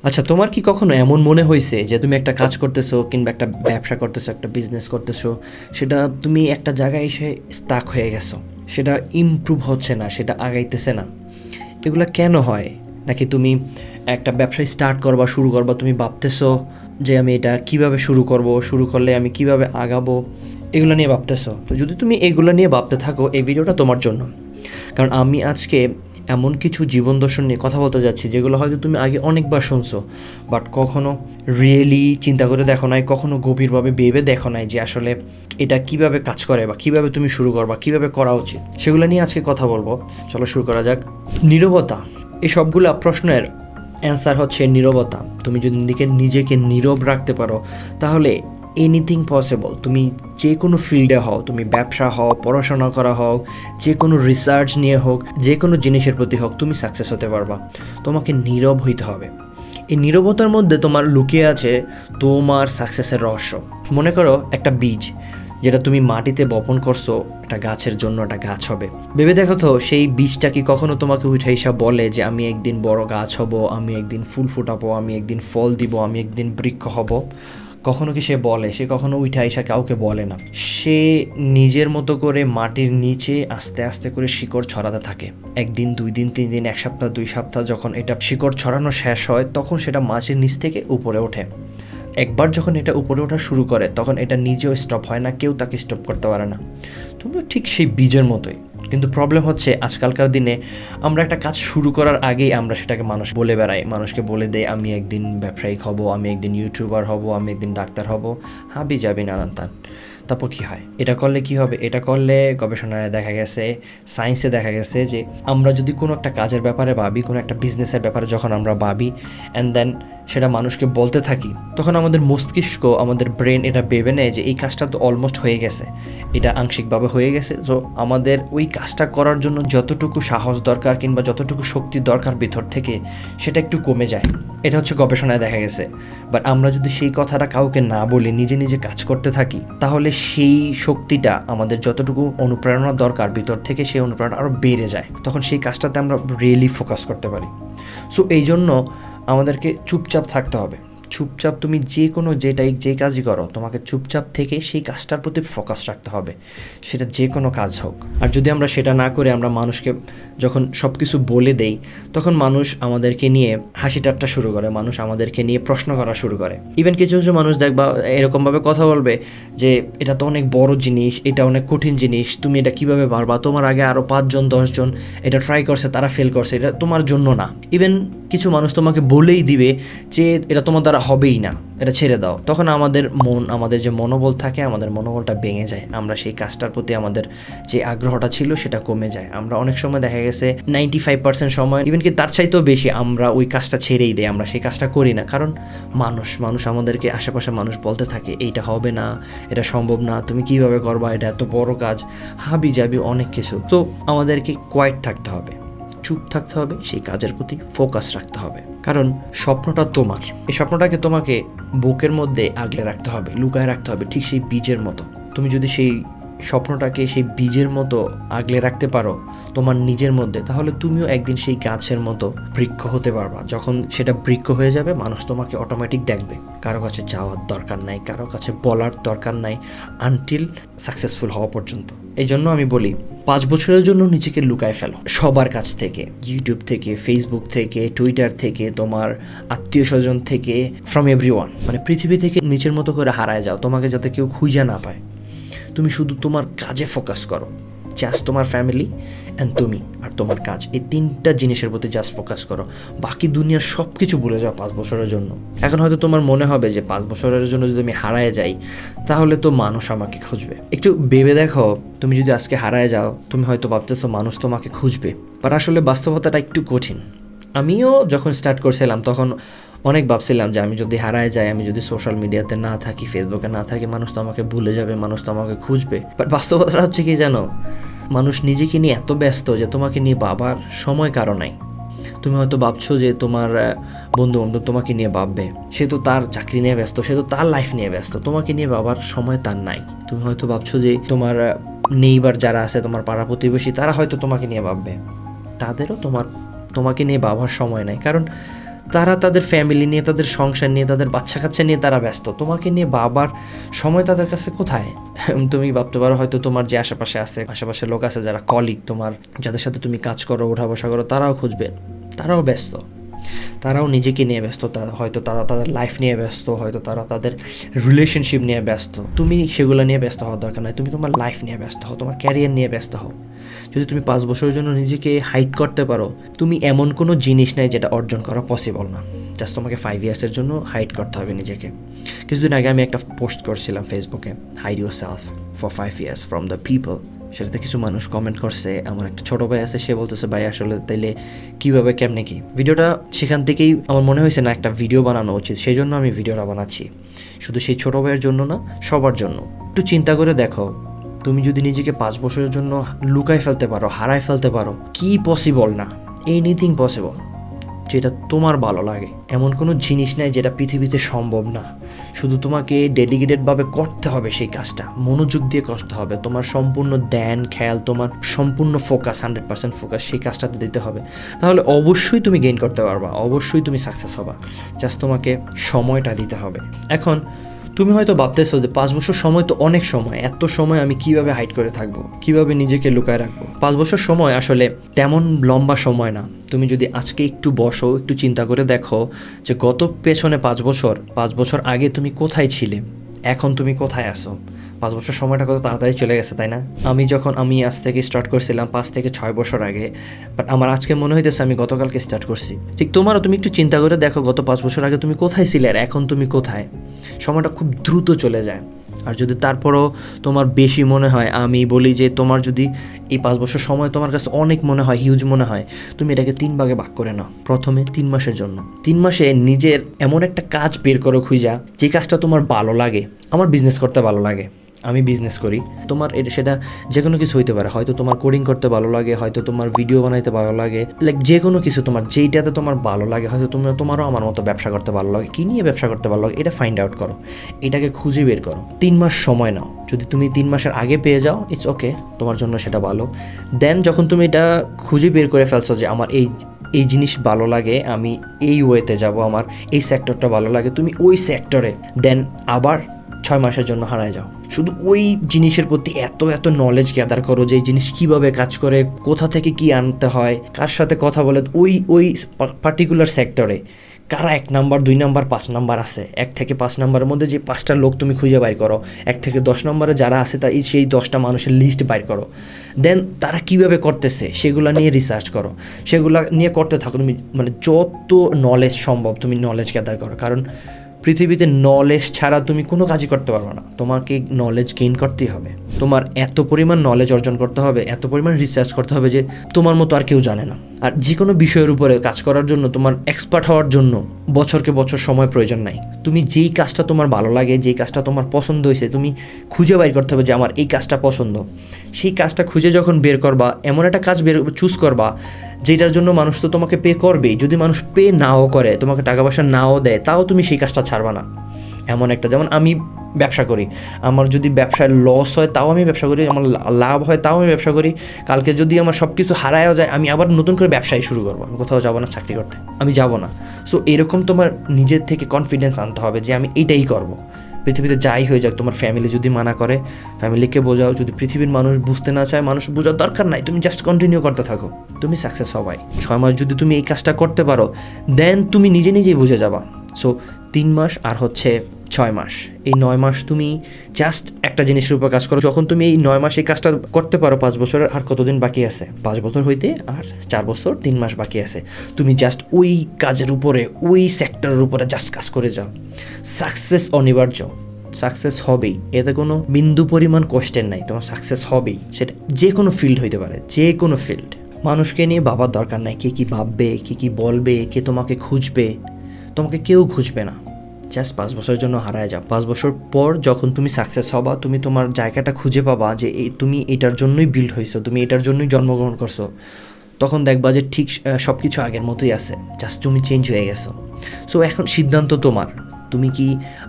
আচ্ছা, তোমার কি কখনো এমন মনে হয়েছে যে তুমি একটা কাজ করতেছো কিংবা একটা ব্যবসা করতেছো, একটা বিজনেস করতেছো, সেটা তুমি একটা জায়গায় এসে স্টাক হয়ে গেছো, সেটা ইমপ্রুভ হচ্ছে না, সেটা আগাইতেছে না? এগুলা কেন হয়? নাকি তুমি একটা ব্যবসা স্টার্ট করবা, শুরু করবা, তুমি ভাবতেছো যে আমি এটা কিভাবে শুরু করব, শুরু করলে আমি কিভাবে আগাবো, এগুলো নিয়ে ভাবতেছো? তো যদি তুমি এগুলো নিয়ে ভাবতে থাকো, এই ভিডিওটা তোমার জন্য। কারণ আমি আজকে এমন কিছু জীবন দর্শন নিয়ে কথা বলতে যাচ্ছি যেগুলো হয়তো তুমি আগে অনেকবার শুনছো, বাট কখনো রিয়েলি চিন্তা করে দেখো নাই, কখনো গভীরভাবে ভেবে দেখো নাই যে আসলে এটা কিভাবে কাজ করে বা কিভাবে তুমি শুরু করবা, কিভাবে করা উচিত, সেগুলো নিয়ে আজকে কথা বলবো। চলো শুরু করা যাক। নীরবতা, এই সবগুলো প্রশ্নের অ্যান্সার হচ্ছে নীরবতা। তুমি যদি নিজেকে নীরব রাখতে পারো, তাহলে এনিথিং পসিবল। তুমি যে কোনো ফিল্ডে হও, তুমি ব্যবসা হও, পড়াশোনা করা হোক, যে কোনো রিসার্চ নিয়ে হোক, যে কোনো জিনিসের প্রতি হোক, তুমি সাকসেস হতে পারবা। তোমাকে নীরব হইতে হবে। এই নীরবতার মধ্যে তোমার লুকিয়ে আছে তোমার সাকসেসের রহস্য। মনে করো একটা বীজ যেটা তুমি মাটিতে বপন করছো, একটা গাছের জন্য একটা গাছ হবে। ভেবে দেখো তো, সেই বীজটা কি কখনো তোমাকে উঠে এসে বলে যে আমি একদিন বড় গাছ হব, আমি একদিন ফুল ফোটাবো, আমি একদিন ফল দিব, আমি একদিন বৃক্ষ হব? কখনো কি সে বলে? সে কখনো উঠে আইসা কাউকে বলে না। সে নিজের মতো করে মাটির নিচে আস্তে আস্তে করে শিকড় ছড়াতে থাকে। একদিন, 2 দিন, 3 দিন, 1 সপ্তাহ, 2 সপ্তাহ, যখন এটা শিকড় ছড়ানো শেষ হয়, তখন সেটা মাটির নিচ থেকে উপরে ওঠে। একবার যখন এটা উপরে ওঠা শুরু করে, তখন এটা নিজেও স্টপ হয় না, কেউ তাকে স্টপ করতে পারে না। তুমিও ঠিক সেই বীজের মতোই। কিন্তু প্রবলেম হচ্ছে, আজকালকার দিনে আমরা একটা কাজ শুরু করার আগেই আমরা সেটাকে মানুষ বলে বেড়াই, মানুষকে বলে দেয় আমি একদিন ব্যবসায়িক হব, আমি একদিন ইউটিউবার হব, আমি একদিন ডাক্তার হব, হাবি যাবি নানান তান। তারপর কী হয়? এটা করলে কি হবে? এটা করলে গবেষণায় দেখা গেছে, সায়েন্সে দেখা গেছে যে আমরা যদি কোনো একটা কাজের ব্যাপারে ভাবি, কোনো একটা বিজনেসের ব্যাপারে যখন আমরা ভাবি অ্যান্ড দেন সেটা মানুষকে বলতে থাকি, তখন আমাদের মস্তিষ্ক, আমাদের ব্রেন এটা ভেবে নেয় যে এই কাজটা তো অলমোস্ট হয়ে গেছে, এটা আংশিকভাবে হয়ে গেছে। তো আমাদের ওই কাজটা করার জন্য যতটুকু সাহস দরকার কিংবা যতটুকু শক্তি দরকার ভিতর থেকে, সেটা একটু কমে যায়। এটা হচ্ছে গবেষণায় দেখা গেছে। বাট আমরা যদি সেই কথাটা কাউকে না বলে নিজে নিজে কাজ করতে থাকি, তাহলে সেই শক্তিটা, আমাদের যতটুকু অনুপ্রেরণা দরকার ভিতর থেকে, সেই অনুপ্রেরণা আরও বেড়ে যায়। তখন সেই কাজটাতে আমরা রিয়েলি ফোকাস করতে পারি। সো এই জন্য আমাদেরকে চুপচাপ থাকতে হবে। চুপচাপ তুমি যে কাজই করো, তোমাকে চুপচাপ থেকে সেই কাজটার প্রতি ফোকাস রাখতে হবে, সেটা যে কোনো কাজ হোক। আর যদি আমরা সেটা না করে আমরা মানুষকে যখন সব কিছু বলে দেই, তখন মানুষ আমাদেরকে নিয়ে হাসি ঠাট্টা শুরু করে, মানুষ আমাদেরকে নিয়ে প্রশ্ন করা শুরু করে। ইভেন কিছু কিছু মানুষ দেখবা এরকমভাবে কথা বলবে যে এটা তো অনেক বড় জিনিস, এটা অনেক কঠিন জিনিস, তুমি এটা কিভাবে পারবা? তোমার আগে আরও 5 জন 10 জন এটা ট্রাই করছে, তারা ফেল করছে, এটা তোমার জন্য না। ইভেন কিছু মানুষ তোমাকে বলেই দিবে যে এটা তোমার দ্বারা হবেই না, এটা ছেড়ে দাও। তখন আমাদের যে মনোবল থাকে, আমাদের মনোবলটা ভেঙে যায়। আমরা সেই কাজটার প্রতি আমাদের যে আগ্রহটা ছিল সেটা কমে যায়। আমরা অনেক সময় দেখা গেছে 95% সময়, ইভেন কি তার চাইতেও বেশি, আমরা ওই কাজটা ছেড়েই দেই, আমরা সেই কাজটা করি না। কারণ মানুষ আমাদেরকে, আশেপাশে মানুষ বলতে থাকে এইটা হবে না, এটা সম্ভব না, তুমি কিভাবে করবা, এটা এত বড় কাজ, হাবি যাবি অনেক কিছু। তো আমাদেরকে কোয়াইট থাকতে হবে, চুপ থাকতে হবে, সেই কাজের প্রতি ফোকাস রাখতে হবে। কারণ স্বপ্নটা তোমার, এই স্বপ্নটাকে তোমাকে বুকের মধ্যে আগলে রাখতে হবে, লুকায় রাখতে হবে, ঠিক সেই বীজের মতো। তুমি যদি সেই স্বপ্নটাকে সেই বীজের মতো আগলে রাখতে পারো তোমার নিজের মধ্যে, তাহলে তুমিও একদিন সেই গাছের মতো বৃক্ষ হতে পারবা। যখন সেটা বৃক্ষ হয়ে যাবে, মানুষ তোমাকে অটোমেটিক দেখবে। কারো কাছে যাওয়ার দরকার নাই, কারো কাছে বলার দরকার নাই, আনটিল সাকসেসফুল হওয়া পর্যন্ত। এই জন্য আমি বলি, 5 বছরের জন্য নিজেকে লুকায় ফেলো সবার কাছ থেকে, ইউটিউব থেকে, ফেসবুক থেকে, টুইটার থেকে, তোমার আত্মীয় স্বজন থেকে, ফ্রম এভরিওয়ান। মানে পৃথিবী থেকে নিজের মতো করে হারায় যাও, তোমাকে যাতে কেউ খুঁজে না পায়। তুমি শুধু তোমার কাজে ফোকাস করো, জাস্ট তোমার ফ্যামিলি অ্যান্ড তুমি আর তোমার কাজ, এই 3টা জিনিসের প্রতি জাস্ট ফোকাস করো। বাকি দুনিয়ার সব কিছু ভুলে যাও 5 বছরের জন্য। এখন হয়তো তোমার মনে হবে যে 5 বছরের জন্য যদি আমি হারায় যাই, তাহলে তো মানুষ আমাকে খুঁজবে। একটু ভেবে দেখো, তুমি যদি আজকে হারায় যাও, তুমি হয়তো ভাবতেছো মানুষ তোমাকে খুঁজবে, বাট আসলে বাস্তবতাটা একটু কঠিন। আমিও যখন স্টার্ট করছিলাম তখন অনেক ভাবছিলাম যে আমি যদি হারায় যাই, আমি যদি সোশ্যাল মিডিয়াতে না থাকি, ফেসবুকে না থাকি, মানুষ তো আমাকে ভুলে যাবে, মানুষ তো আমাকে খুঁজবে। বাট বাস্তবতাটা হচ্ছে কি জানো, মানুষ নিজেকে নিয়ে এত ব্যস্ত যে তোমাকে নিয়ে ভাবার সময় কারো নাই। তুমি হয়তো ভাবছো যে তোমার বন্ধু বান্ধব তোমাকে নিয়ে ভাববে, সে তো তার চাকরি নিয়ে ব্যস্ত, সে তো তার লাইফ নিয়ে ব্যস্ত, তোমাকে নিয়ে ভাবার সময় তার নাই। তুমি হয়তো ভাবছো যে তোমার নেইবার যারা আছে, তোমার পাড়া প্রতিবেশী, তারা হয়তো তোমাকে নিয়ে ভাববে, তাদেরও তোমাকে নিয়ে ভাবার সময় নাই। কারণ তারা তাদের ফ্যামিলি নিয়ে, তাদের সংসার নিয়ে, তাদের বাচ্চা কাচ্চা নিয়ে তারা ব্যস্ত। তোমাকে নিয়ে বাবার সময় তাদের কাছে কোথায়? তুমি ভাবতে পারো হয়তো তোমার যে আশেপাশে লোক আছে যারা কলিগ, তোমার যাদের সাথে তুমি কাজ করো, ওঠা বসা করো, তারাও খুঁজবে, তারাও ব্যস্ত, তারাও নিজেকে নিয়ে ব্যস্ত, হয়তো তারা তাদের লাইফ নিয়ে ব্যস্ত, হয়তো তারা তাদের রিলেশনশিপ নিয়ে ব্যস্ত। তুমি সেগুলো নিয়ে ব্যস্ত হওয়ার দরকার নয়, তুমি তোমার লাইফ নিয়ে ব্যস্ত হও, তোমার ক্যারিয়ার নিয়ে ব্যস্ত হও। যদি তুমি 5 বছরের জন্য নিজেকে হাইড করতে পারো, তুমি এমন কোনো জিনিস নাই যেটা অর্জন করা পসিবল না। জাস্ট তোমাকে 5 ইয়ার্সের জন্য হাইড করতে হবে নিজেকে। কিছুদিন আগে আমি একটা পোস্ট করছিলাম ফেসবুকে, hide yourself for 5 years from the people. সেটাতে কিছু মানুষ কমেন্ট করছে। আমার একটা ছোটো ভাই আছে, সে বলতেছে ভাই আসলে তাইলে কীভাবে কেমনে কি। ভিডিওটা সেখান থেকেই আমার মনে হয়েছে না একটা ভিডিও বানানো উচিত, সেই জন্য আমি ভিডিওটা বানাচ্ছি। শুধু সেই ছোটো ভাইয়ের জন্য না, সবার জন্য। একটু চিন্তা করে দেখো, তুমি যদি নিজেকে 5 বছরের জন্য লুকায় ফেলতে পারো, হারায় ফেলতে পারো, কি পসিবল না? এনিথিং পসিবল যেটা তোমার ভালো লাগে। এমন কোনো জিনিস নাই যেটা পৃথিবীতে সম্ভব না। শুধু তোমাকে ডেডিকেটেডভাবে করতে হবে সেই কাজটা, মনোযোগ দিয়ে করতে হবে। তোমার সম্পূর্ণ ধ্যান খেয়াল, তোমার সম্পূর্ণ ফোকাস, 100% ফোকাস সেই কাজটাতে দিতে হবে। তাহলে অবশ্যই তুমি গেইন করতে পারবা, অবশ্যই তুমি সাকসেস হবা। জাস্ট তোমাকে সময়টা দিতে হবে। এখন তুমি হয়তো ভাবতেছো যে 5 বছর সময় তো অনেক সময়, এত সময় আমি কিভাবে হাইড করে থাকবো, কিভাবে নিজেকে লুকায় রাখবো? 5 বছর সময় আসলে তেমন লম্বা সময় না। তুমি যদি আজকে একটু বসো, একটু চিন্তা করে দেখো যে গত পেছনে 5 বছর আগে তুমি কোথায় ছিলে, এখন তুমি কোথায় আসো। 5 বছর সময়টা কত তাড়াতাড়ি চলে গেছে, তাই না? আমি আজ থেকে স্টার্ট করছিলাম 5 থেকে 6 বছর আগে, বাট আমার আজকে মনে হইতেছে আমি গতকালকে স্টার্ট করছি। ঠিক তোমারও, তুমি একটু চিন্তা করে দেখো গত 5 বছর আগে তুমি কোথায় ছিলে আর এখন তুমি কোথায়। সময়টা খুব দ্রুত চলে যায়। আর যদি তারপরও তোমার বেশি মনে হয়, আমি বলি যে তোমার যদি এই 5 বছর সময় তোমার কাছে অনেক মনে হয়, হিউজ মনে হয়, তুমি এটাকে 3 ভাগে ভাগ করে নাও। প্রথমে 3 মাসের জন্য, 3 মাসে নিজের এমন একটা কাজ বের করো খুঁজা, যে কাজটা তোমার ভালো লাগে। আমার বিজনেস করতে ভালো লাগে, আমি বিজনেস করি। তোমার সেটা যে কোনো কিছু হইতে পারে, হয়তো তোমার কোডিং করতে ভালো লাগে, হয়তো তোমার ভিডিও বানাইতে ভালো লাগে, লাইক যে কোনো কিছু তোমার যেইটাতে তোমার ভালো লাগে। হয়তো তোমারও আমার মতো ব্যবসা করতে ভালো লাগে, কী নিয়ে ব্যবসা করতে ভালো লাগে এটা ফাইন্ড আউট করো, এটাকে খুঁজে বের করো। 3 মাস সময় নাও। যদি তুমি 3 মাসের আগে পেয়ে যাও, ইটস ওকে, তোমার জন্য সেটা ভালো। দেন যখন তুমি এটা খুঁজে বের করে ফেলছো যে আমার এই জিনিস ভালো লাগে, আমি এই ওয়েতে যাব, আমার এই সেক্টরটা ভালো লাগে, তুমি ওই সেক্টরে দেন আবার 6 মাসের জন্য হারায় যাও। শুধু ওই জিনিসের প্রতি এত নলেজ গ্যাদার করো যে এই জিনিস কীভাবে কাজ করে, কোথা থেকে কি আনতে হয়, কার সাথে কথা বলে, ওই পার্টিকুলার সেক্টরে কারা 1 নাম্বার 2 নাম্বার 5 নাম্বার আছে। 1 থেকে 5 নাম্বারের মধ্যে যে 5টা লোক তুমি খুঁজে বাইর করো, 1 থেকে 10 নম্বরে যারা আছে সেই 10টা মানুষের লিস্ট বাইর করো। দেন তারা কিভাবে করতেছে সেগুলো নিয়ে রিসার্চ করো, সেগুলো নিয়ে করতে থাকো। তুমি মানে যত নলেজ সম্ভব তুমি নলেজ গ্যাদার করো, কারণ পৃথিবীতে নলেজ ছাড়া তুমি কোনো কাজই করতে পারবে না। তোমাকে নলেজ গেইন করতেই হবে, তোমার এত পরিমাণ নলেজ অর্জন করতে হবে, এত পরিমাণ রিসার্চ করতে হবে যে তোমার মতো আর কেউ জানে না। আর যে কোনো বিষয়ের উপরে কাজ করার জন্য, তোমার এক্সপার্ট হওয়ার জন্য বছরকে বছর সময় প্রয়োজন নাই। তুমি যেই কাজটা তোমার ভালো লাগে, যেই কাজটা তোমার পছন্দ হয়েছে, তুমি খুঁজে বের করতে হবে যে আমার এই কাজটা পছন্দ। সেই কাজটা খুঁজে যখন বের করবা, এমন একটা কাজ চুজ করবা যেটার জন্য মানুষ তো তোমাকে পে করবেই। যদি মানুষ পে নাও করে, তোমাকে টাকা পয়সা নাও দেয়, তাও তুমি সেই কাজটা ছাড়বা না। এমন একটা, যেমন আমি ব্যবসা করি, আমার যদি ব্যবসায় লস হয় তাও আমি ব্যবসা করি, আমার লাভ হয় তাও আমি ব্যবসা করি। কালকে যদি আমার সব কিছু হারায়ও যায়, আমি আবার নতুন করে ব্যবসায় শুরু করবো। আমি কোথাও যাবো না চাকরি করতে, আমি যাবো না। সো এরকম তোমার নিজের থেকে কনফিডেন্স আনতে হবে যে আমি এইটাই করবো। পৃথিবীতে যাই হয়ে যাক, তোমার ফ্যামিলি যদি মানা করে, ফ্যামিলিকে বোঝাও। যদি পৃথিবীর মানুষ বুঝতে না চায়, মানুষ বোঝার দরকার নাই, তুমি জাস্ট কন্টিনিউ করতে থাকো, তুমি সাকসেস হবাই। 6 মাস যদি তুমি এই কাজটা করতে পারো, দেন তুমি নিজেই বুঝে যাবা। সো 3 মাস আর হচ্ছে 6 মাস, এই 9 মাস তুমি জাস্ট একটা জিনিসের উপর কাজ করো। যখন তুমি এই 9 মাস এই কাজটা করতে পারো, 5 বছরের আর কতদিন বাকি আছে? 5 বছর হইতে আর 4 বছর 3 মাস বাকি আছে। তুমি জাস্ট ওই কাজের উপরে, ওই সেক্টরের উপরে জাস্ট কাজ করে যাও। সাকসেস অনিবার্য, সাকসেস হবেই, এতে কোনো বিন্দু পরিমাণ কোয়েশ্চেন নাই, তোমার সাকসেস হবেই। সেটা যে কোনো ফিল্ড হইতে পারে, যে কোনো ফিল্ড। মানুষকে নিয়ে ভাবার দরকার নাই কে কী ভাববে, কে কী বলবে, কে তোমাকে খুঁজবে। তোমাকে কেউ খুঁজবে না। জাস্ট 5 বছরের জন্য হারায় যাও। 5 বছর পর যখন তুমি সাকসেস হবা, তুমি তোমার জায়গাটা খুঁজে পাবা যে তুমি এটার জন্যই বিল্ড হয়েছো, তুমি এটার জন্যই জন্মগ্রহণ করছো। তখন দেখবা যে ঠিক সব কিছু আগের মতোই আছে, জাস্ট তুমি চেঞ্জ হয়ে গেছো। সো এখন সিদ্ধান্ত তোমার, তুমি কি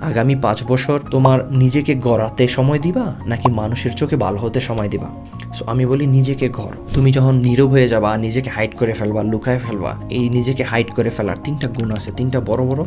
আগামী 5 বছর তোমার নিজেকে গড়াতে সময় দিবা, নাকি মানুষের চোখে ভালো হতে সময় দিবা? সো আমি বলি নিজেকে গড়ো। তুমি যখন নীরব হয়ে যাবা, নিজেকে হাইড করে ফেলবা, লুকায় ফেলবা, এই নিজেকে হাইড করে ফেলার 3টা গুণ আছে, 3টা বড় বড়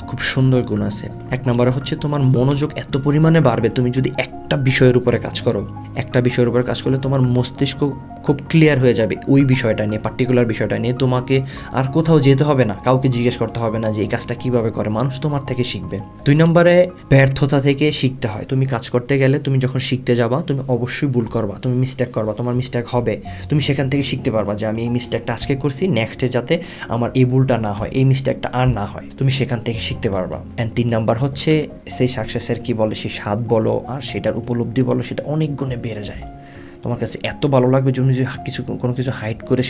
খুব সুন্দর গুণ আছে। 1 নম্বরে হচ্ছে তোমার মনোযোগ এত পরিমাণে বাড়বে, তুমি যদি একটা বিষয়ের উপরে কাজ করো, একটা বিষয়ের উপরে কাজ করলে তোমার মস্তিষ্ক খুব ক্লিয়ার হয়ে যাবে ওই বিষয়টা নিয়ে, পার্টিকুলার বিষয়টা নিয়ে। তোমাকে আর কোথাও যেতে হবে না, কাউকে জিজ্ঞেস করতে হবে না যে এই কাজটা কীভাবে করে, মানুষ তোমার থেকে শিখবে। 2 নম্বরে ব্যর্থতা থেকে শিখতে হয়। তুমি কাজ করতে গেলে, তুমি যখন শিখতে যাবা, তুমি অবশ্যই ভুল করবা, তুমি মিস্টেক করবা, তোমার মিস্টেক হবে, তুমি সেখান থেকে শিখতে পারবা যে আমি এই মিস্টেকটা আজকে করছি, নেক্সটে যাতে আমার এই ভুলটা না হয়, এই মিস্টেকটা আর না হয়, তুমি সেখান থেকে শিখতে পারবা। অ্যান্ড 3 নাম্বার হচ্ছে সেই সাকসেসের কি বলে, সেই স্বাদ বলো আর সেটার উপলব্ধি বলো, সেটা অনেক গুণে বেড়ে যায়। তোমার কাছে এত ভালো লাগবে তুমি যদি কোনো কিছু হাইড করে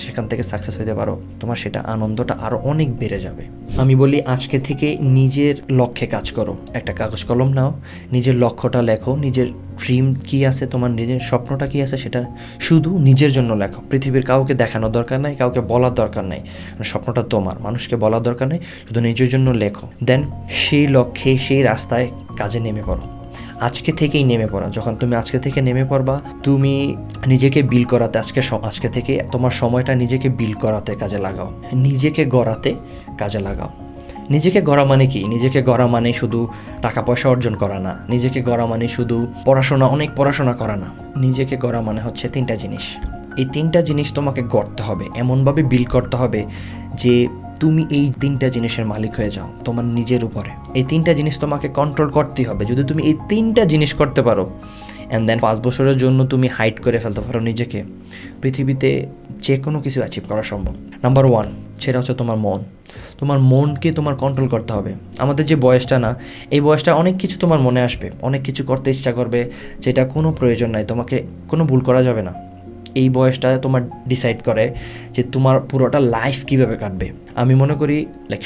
সেখান থেকে সাকসেস হতে পারো, তোমার সেটা আনন্দটা আরও অনেক বেড়ে যাবে। আমি বলি আজকে থেকে নিজের লক্ষ্যে কাজ করো, একটা কাগজ কলম নাও, নিজের লক্ষ্যটা লেখো, নিজের ড্রিম কী আছে, তোমার নিজের স্বপ্নটা কী আছে, সেটা শুধু নিজের জন্য লেখো। পৃথিবীর কাউকে দেখানোর দরকার নাই, কাউকে বলার দরকার নাই, স্বপ্নটা তোমার, মানুষকে বলার দরকার নেই, শুধু নিজের জন্য লেখো। দেন সেই লক্ষ্যে, সেই রাস্তায় কাজে নেমে পড়ো, আজকে থেকেই নেমে পড়া। যখন তুমি আজকে থেকে নেমে পড়বা, তুমি নিজেকে বিল করাতে আজকে থেকে তোমার সময়টা নিজেকে বিল করাতে কাজে লাগাও, নিজেকে গড়াতে কাজে লাগাও। নিজেকে গড়া মানে কি? নিজেকে গড়া মানে শুধু টাকা পয়সা অর্জন করা না, নিজেকে গড়া মানে শুধু অনেক পড়াশোনা করা না। নিজেকে গড়া মানে হচ্ছে 3টা জিনিস। এই 3টা জিনিস তোমাকে গড়তে হবে, এমনভাবে বিল করতে হবে যে তুমি এই 3টা জিনিসের মালিক হয়ে যাও তোমার নিজের উপরে। এই 3টা জিনিস তোমাকে কন্ট্রোল করতেই হবে। যদি তুমি এই 3টা জিনিস করতে পারো, অ্যান্ড দেন 5 বছরের জন্য তুমি হাইড করে ফেলতে পারো নিজেকে, পৃথিবীতে যে কোনো কিছু অ্যাচিভ করা সম্ভব। নাম্বার 1, সেটা হচ্ছে তোমার মন। তোমার মনকে তোমার কন্ট্রোল করতে হবে। আমাদের যে বয়সটা না, এই বয়সটা অনেক কিছু তোমার মনে আসবে, অনেক কিছু করতে ইচ্ছা করবে, যেটা কোনো প্রয়োজন নাই, তোমাকে কোনো ভুল করা যাবে না। এই বয়সটা তোমার ডিসাইড করে যে তোমার পুরোটা লাইফ কীভাবে কাটবে। আমি মনে করি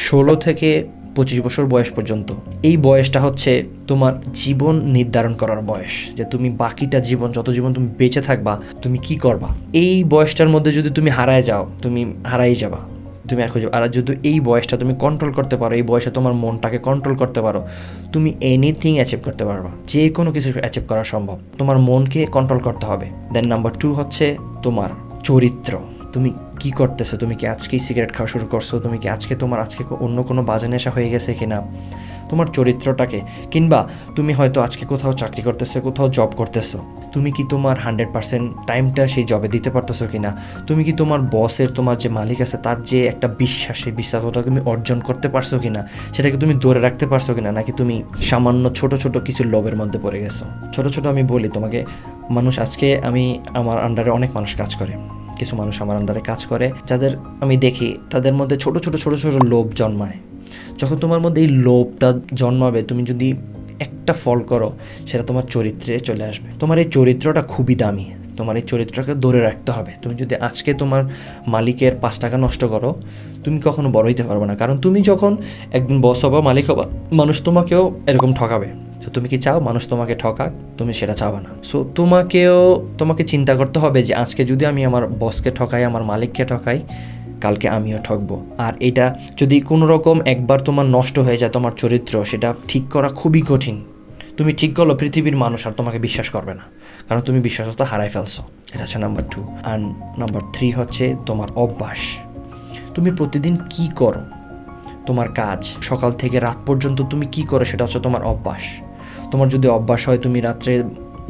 16 থেকে 25 বছর বয়স পর্যন্ত এই বয়সটা হচ্ছে তোমার জীবন নির্ধারণ করার বয়স, যে তুমি বাকিটা জীবন, যত জীবন তুমি বেঁচে থাকবা, তুমি কি করবা। এই বয়সটার মধ্যে যদি তুমি হারায় যাও, তুমি হারাই যাবা, তুমি আর খুঁজে। আর যদি এই বয়সটা তুমি কন্ট্রোল করতে পারো, এই বয়সে তোমার মনটাকে কন্ট্রোল করতে পারো, তুমি এনিথিং অ্যাচিভ করতে পারবা, যে কোনো কিছু অ্যাচিভ করা সম্ভব। তোমার মনকে কন্ট্রোল করতে হবে। দেন নাম্বার 2 হচ্ছে তোমার চরিত্র। তুমি কি করতেছো? তুমি কি আজকেই সিগারেট খাওয়া শুরু করছো? তুমি কি আজকে অন্য কোনো বাজে নেশা হয়ে গেছে কিনা? তোমার চরিত্রটাকে, কিংবা তুমি হয়তো আজকে কোথাও চাকরি করতেছো, কোথাও জব করতেছো, তুমি কি তোমার 100% টাইমটা সেই জবে দিতে পারতেছো কিনা? তুমি কি তোমার বসের, তোমার যে মালিক আছে, তার যে একটা বিশ্বাস, সেই বিশ্বাসটা তুমি অর্জন করতে পারছো কিনা? সেটাকে তুমি ধরে রাখতে পারছো কিনা? নাকি তুমি সামান্য ছোট ছোট কিছু লোভের মধ্যে পড়ে গেছো? ছোট ছোট আমি বলি তোমাকে, আমার আন্ডারে অনেক মানুষ কাজ করে, কিছু মানুষ আমার আন্ডারে কাজ করে, যাদের আমি দেখি তাদের মধ্যে ছোট ছোট লোভ জন্মায়। যখন তোমার মধ্যে এই লোভটা জন্মাবে, তুমি যদি একটা ফল করো, সেটা তোমার চরিত্রে চলে আসবে। তোমার এই চরিত্রটা খুবই দামি, তোমার এই চরিত্রকে ধরে রাখতে হবে। তুমি যদি আজকে তোমার মালিকের 5 টাকা নষ্ট করো, তুমি কখনো বড় হইতে পারবে না। কারণ তুমি যখন একদিন বস হবা, মালিক হবা, মানুষ তোমাকেও এরকম ঠকাবে। সো তুমি কি চাও মানুষ তোমাকে ঠকাক? তুমি সেটা চাও না। সো তোমাকে চিন্তা করতে হবে যে আজকে যদি আমি আমার বসকে ঠকাই, আমার মালিককে ঠকাই, কালকে আমিও ঠকবো। আর এটা যদি কোনো রকম একবার তোমার নষ্ট হয়ে যায়, তোমার চরিত্র, সেটা ঠিক করা খুবই কঠিন। তুমি ঠিক করলো, পৃথিবীর মানুষ আর তোমাকে বিশ্বাস করবে না, কারণ তুমি বিশ্বাসতা হারাই ফেলছো। এটা হচ্ছে নাম্বার 2। আর নাম্বার 3 হচ্ছে তোমার অভ্যাস। তুমি প্রতিদিন কি করো, তোমার কাজ, সকাল থেকে রাত পর্যন্ত তুমি কি করো, সেটা হচ্ছে তোমার অভ্যাস। তোমার যদি অভ্যাস হয় তুমি রাত্রে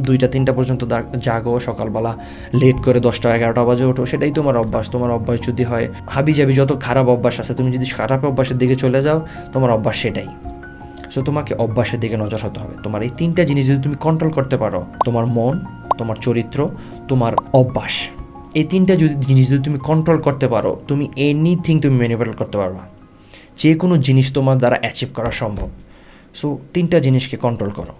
2টা-3টা পর্যন্ত জাগো, সকালবেলা লেট করে 10টা-11টা বাজে ওঠো, সেটাই তোমার অভ্যাস। তোমার অভ্যাস যদি হয় হাবিজাবি যত খারাপ অভ্যাস আছে, তুমি যদি খারাপ অভ্যাসের দিকে চলে যাও, তোমার অভ্যাস সেটাই। সো তোমাকে অভ্যাসের দিকে নজর হতে হবে। তোমার এই 3টা জিনিস যদি তুমি কন্ট্রোল করতে পারো, তোমার মন, তোমার চরিত্র, তোমার অভ্যাস, এই 3টা জিনিস যদি তুমি কন্ট্রোল করতে পারো, তুমি এনিথিং তুমি ম্যানিপুলেট করতে পারবা, যে কোনো জিনিস তোমার দ্বারা অ্যাচিভ করা সম্ভব। সো 3টা জিনিসকে কন্ট্রোল করো।